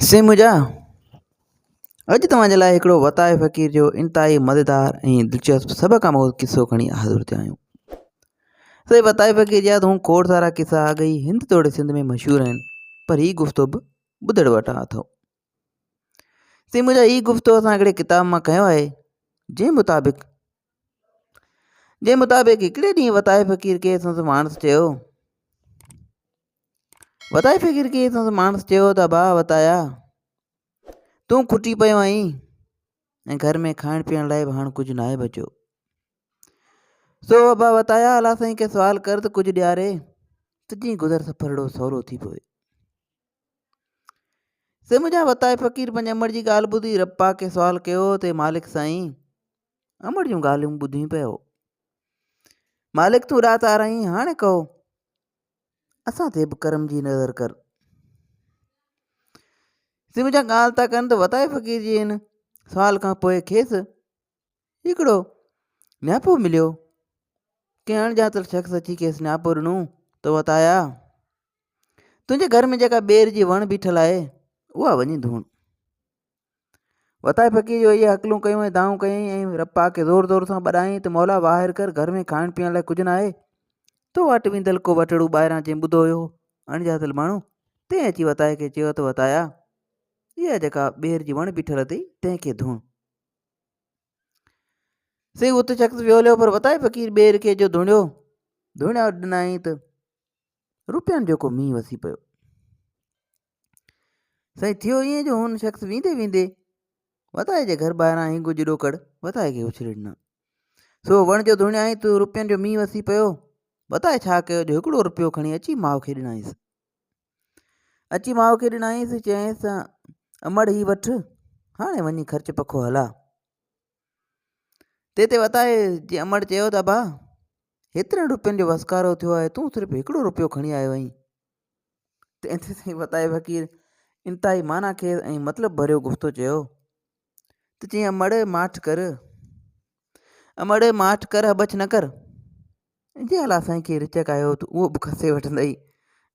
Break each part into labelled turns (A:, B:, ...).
A: से मुंहिंजा अॼु तव्हांजे लाइ हिकिड़ो वताए फ़क़ीर जो इंतिहाई मज़ेदार ऐं दिलचस्प सभ खां मौज किसो खणी हाज़िर थिया आहियूं। सही वताए फ़क़ीर जा तूं खोड़ सारा किसा अॻई हिंद तोड़े सिंध में मशहूरु आहिनि, पर हीउ गुफ़्तो बि ॿुधण वटां अथव। से मुंहिंजा हीउ गुफ़्तो असां हिकिड़े किताब मां कयो आहे, जंहिं मुताबिक़ हिकिड़े ॾींहुं वताए फ़क़ीर खे संदसि माण्हुसि चयो, त भाउ वताया, तूं खुटी पियो आहीं ऐं घर में खाइण पीअण लाइ बि हाणे कुझु न आहे बचियो। सो अबा वताया अला साईं खे सुवाल कर त कुझु ॾियारे, तुंहिंजी गुज़र सफ़र एॾो सवलो थी पए। से मुंहिंजा वताए फ़क़ीर पंहिंजे अमड़ जी ॻाल्हि ॿुधी रब्बा खे सुवाल कयो ते मालिक साईं, अमड़ जूं ॻाल्हियूं ॿुधी पियो। मालिक तूं राति आ रही, हाणे कहो असां ते बि करम जी नज़र कर। से मुंहिंजा ॻाल्हि था कनि त वताए फ़क़ीर जी हिन सुवाल खां पोइ खेसि हिकिड़ो नियापो मिलियो। कंहिं अणॼातल शख़्स अची खेसि नियापो ॾिनो त वताया, तुंहिंजे घर में जेका ॿेर जी वण बीठल आहे उहा वञी धोण। वताए फ़क़ीर जो इहे हकलूं कयूं ऐं दाऊं कयईं ऐं रब्बा खे ज़ोर ज़ोर सां ॿधाईं त मौला ॿाहिरि कर, घर में खाइण पीअण लाइ कुझु न आहे। तो वटि वेंदल को वटड़ू ॿाहिरां जंहिं ॿुधो हुयो अणॼातल माण्हू, तंहिं अची वताए खे चयो त वताया, इहा जेका ॿेर जी वण बीठल अथई तंहिंखे धोण। से उत शख़्स वियोलियो, पर वताए फ़क़ीर ॿेर खे जो धुणिया ॾिनई त रुपयनि जो को मींहुं वसी पियो। साईं थियो ईअं जो हुन शख़्स वेंदे वेंदे वताए जे घर ॿाहिरां हिंग जी ॾोकड़ वताए खे उछले ॾिना। सो वण जो धुणियाई त रुपयनि जो मींहुं वसी पियो। वताए छा कयो जो हिकिड़ो रुपयो खणी अची माउ खे ॾिनाईंसि। चयईंसि, अमड़ ही वठि, हाणे वञी ख़र्च पखो हला। ते वताए जे अमड़ चयो त भाउ, हेतिरनि रुपयनि जो वसकारो थियो आहे, तूं सिर्फ़ु हिकिड़ो रुपयो खणी आयो आहीं। तंहिं ते वताए फ़क़ीर इंतिहाई माना खे ऐं मतिलबु भरियो गुफ़्तो चयो त चईं, अमड़ माठ कर हबच न कर। जे अला साईं खे रिचक आयो त उहो बि खसे वठंदई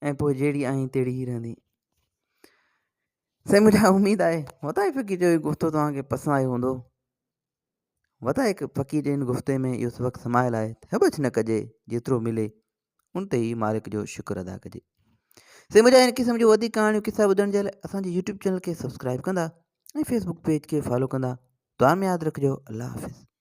A: ऐं पोइ जहिड़ी आहीं तहिड़ी ई रहंदी। साईं मुंहिंजा उमेदु आहे वताए फ़क़ीर जो इहो गुफ़्तो तव्हांखे पसंदि आयो हूंदो। वताए फ़क़ीर जे हिन गुफ़्ते में इहो सबक़ु समायल आहे, हबच न कजे, जेतिरो मिले उन ते ई मालिक जो शुक्र अदा कजे। से मुंहिंजा इन क़िस्म जूं वधीक कहाणियूं किसा ॿुधण जे लाइ असांजे यूट्यूब चैनल खे सब्सक्राइब कंदा ऐं फेसबुक पेज खे फॉलो कंदा। दुआ में यादि रखिजो। अल्लाह हाफ़िज़।